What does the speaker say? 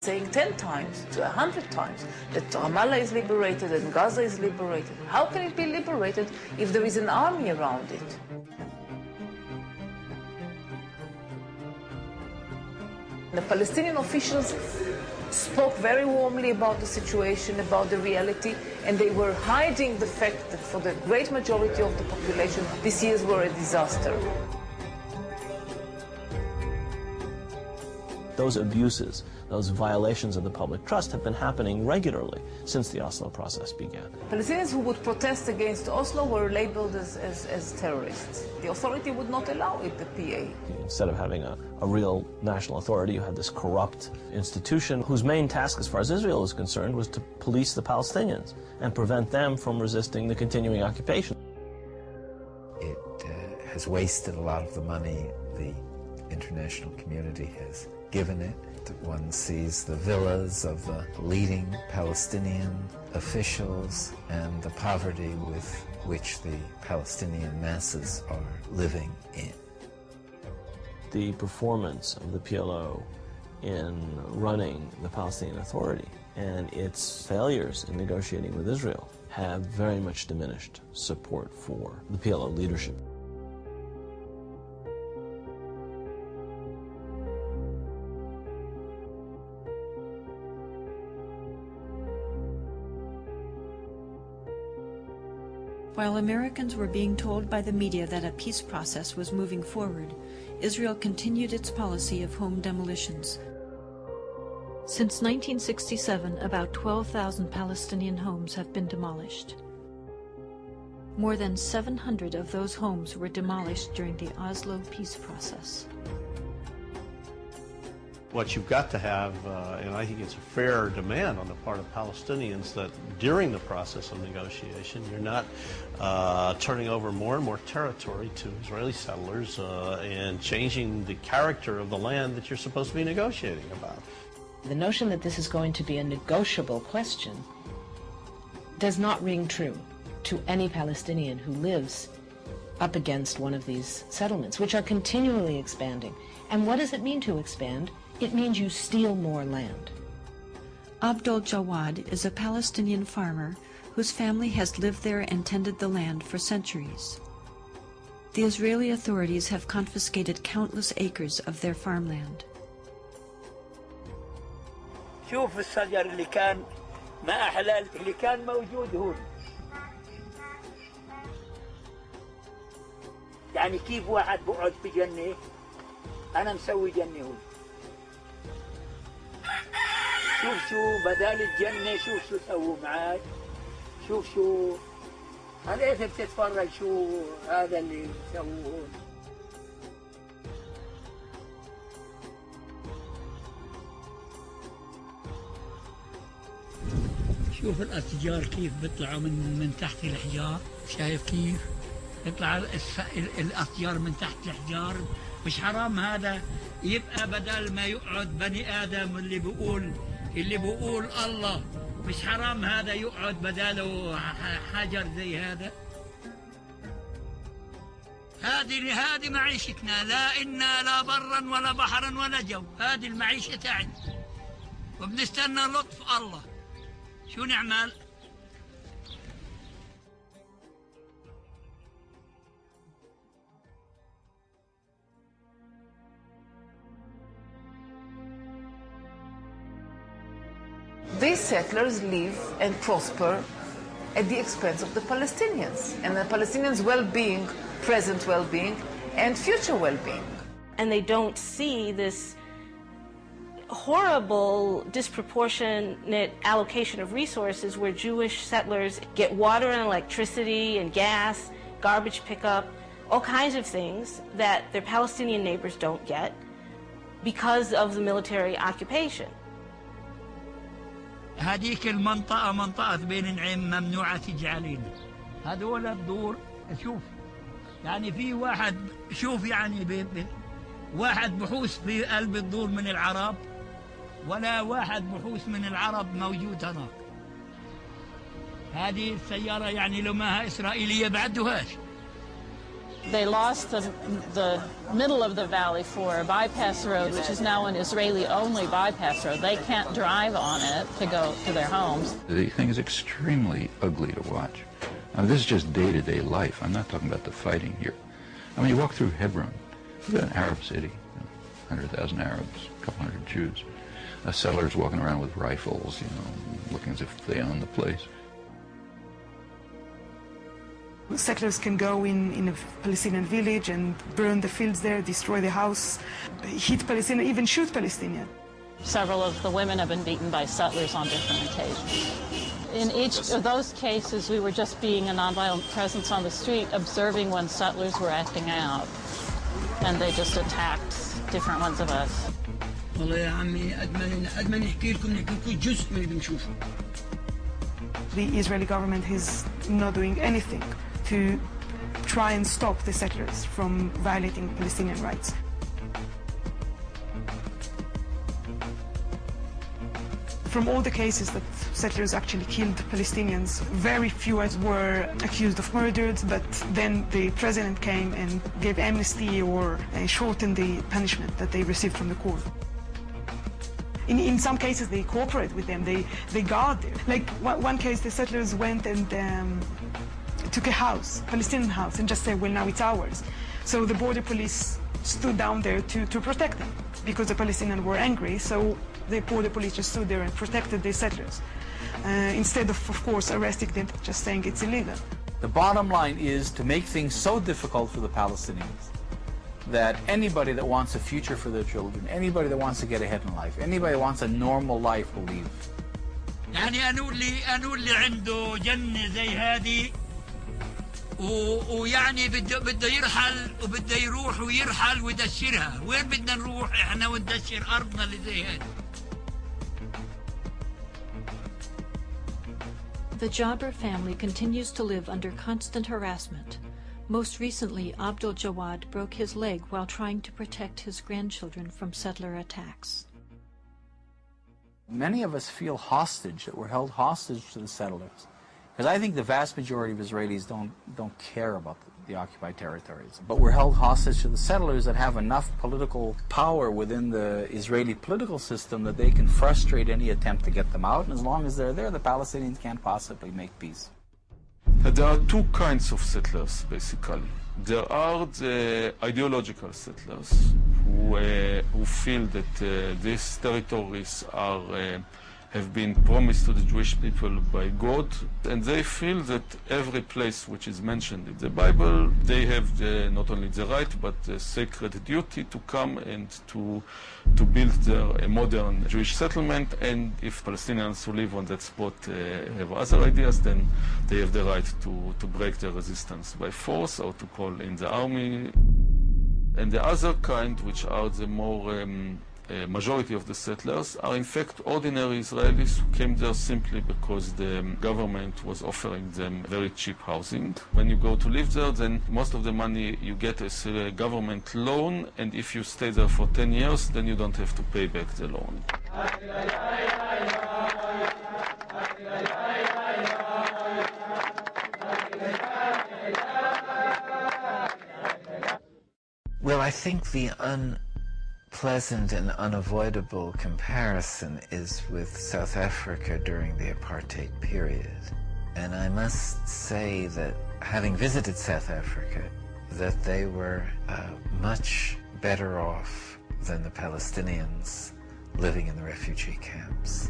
saying 10 times to 100 times that Ramallah is liberated and Gaza is liberated. How can it be liberated if there is an army around it? The Palestinian officials spoke very warmly about the situation, about the reality, and they were hiding the fact that for the great majority of the population, these years were a disaster. Those abuses, those violations of the public trust have been happening regularly since the Oslo process began. Palestinians who would protest against Oslo were labeled as terrorists. The authority would not allow it, the PA. Instead of having a real national authority, you had this corrupt institution whose main task, as far as Israel is concerned, was to police the Palestinians and prevent them from resisting the continuing occupation. It has wasted a lot of the money the international community has given it. One sees the villas of the leading Palestinian officials and the poverty with which the Palestinian masses are living in. The performance of the PLO in running the Palestinian Authority and its failures in negotiating with Israel have very much diminished support for the PLO leadership. While Americans were being told by the media that a peace process was moving forward, Israel continued its policy of home demolitions. Since 1967, about 12,000 Palestinian homes have been demolished. More than 700 of those homes were demolished during the Oslo peace process. What you've got to have, and I think it's a fair demand on the part of Palestinians, that during the process of negotiation, you're not turning over more and more territory to Israeli settlers and changing the character of the land that you're supposed to be negotiating about. The notion that this is going to be a negotiable question does not ring true to any Palestinian who lives up against one of these settlements, which are continually expanding. And what does it mean to expand? It means you steal more land. Abdul Jawad is a Palestinian farmer whose family has lived there and tended the land for centuries. The Israeli authorities have confiscated countless acres of their farmland. شوف الشجر اللي كان ما أحلى اللي كان موجود هون. يعني كيف واحد بقعد في جنة أنا مسوي جنة هون. شوف شو بدال الجنة شوف شو سووا معاي. شوف شو هلا إذا بتتفرج شو هذا اللي سووه هون. شوف الأشجار كيف بيطلعوا من تحت الأحجار، شايف كيف؟ يطلع الأشجار من تحت الأحجار، مش حرام هذا يبقى بدل ما يقعد بني آدم اللي بيقول الله، مش حرام هذا يقعد بداله حجر زي هذا؟ هذه معيشتنا، لا إنا لا برا ولا بحرا ولا جو، هذه المعيشة تاعنا وبنستنى لطف الله. شو نعمل؟ These settlers live and prosper at the expense of the Palestinians and the Palestinians' well-being, present well-being, and future well-being. And they don't see this horrible, disproportionate allocation of resources where Jewish settlers get water and electricity and gas, garbage pickup, all kinds of things that their Palestinian neighbors don't get because of the military occupation. هذيك المنطقة منطقة بين نعيم ممنوعة تيجي علينا. هذول الدور شوف يعني في واحد شوف يعني واحد بحوس في قلب الدور من العرب ولا واحد بحوس من العرب موجود هناك. هذه السيارة يعني لو ما إسرائيلية بعدوهاش. They lost the middle of the valley for a bypass road, which is now an Israeli-only bypass road. They can't drive on it to go to their homes. The thing is extremely ugly to watch. This is just day-to-day life. I'm not talking about the fighting here. I mean, you walk through Hebron, it's an Arab city, 100,000 Arabs, a couple hundred Jews. Settlers walking around with rifles, looking as if they own the place. Settlers can go in a Palestinian village and burn the fields there, destroy the house, hit Palestinian, even shoot Palestinian. Several of the women have been beaten by settlers on different occasions. In each of those cases, we were just being a nonviolent presence on the street, observing when settlers were acting out, and they just attacked different ones of us. The Israeli government is not doing anything to try and stop the settlers from violating Palestinian rights. From all the cases that settlers actually killed Palestinians, very few were accused of murders, but then the president came and gave amnesty or shortened the punishment that they received from the court. In some cases, they cooperate with them, they guard them. Like one case, the settlers went and took a house, Palestinian house, and just said, well, now it's ours. So the border police stood down there to protect them because the Palestinians were angry, so the border police just stood there and protected the settlers instead of course, arresting them, just saying it's illegal. The bottom line is to make things so difficult for the Palestinians that anybody that wants a future for their children, anybody that wants to get ahead in life, anybody that wants a normal life will leave. يعني أنو اللي عنده جنة زي هذه ويعني بده يرحل وبده يروح ويرحل ويدشرها. وين بدنا نروح احنا وندشر أرضنا اللي زي هذه؟ The Jabr family continues to live under constant harassment. Most recently, Abdul Jawad broke his leg while trying to protect his grandchildren from settler attacks. Many of us feel hostage, that we're held hostage to the settlers. Because I think the vast majority of Israelis don't care about the occupied territories. But we're held hostage to the settlers that have enough political power within the Israeli political system that they can frustrate any attempt to get them out. And as long as they're there, the Palestinians can't possibly make peace. There are two kinds of settlers, basically. There are the ideological settlers who feel that these territories have been promised to the Jewish people by God, and they feel that every place which is mentioned in the Bible, they have not only the right but the sacred duty to come and to build a modern Jewish settlement, and if Palestinians who live on that spot have other ideas, then they have the right to break their resistance by force or to call in the army. And the other kind, which are the more majority of the settlers, are in fact ordinary Israelis who came there simply because the government was offering them very cheap housing. When you go to live there, then most of the money you get is a government loan, and if you stay there for 10 years, then you don't have to pay back the loan. Well, I think the unpleasant and unavoidable comparison is with South Africa during the apartheid period. And I must say that having visited South Africa, that they were much better off than the Palestinians living in the refugee camps.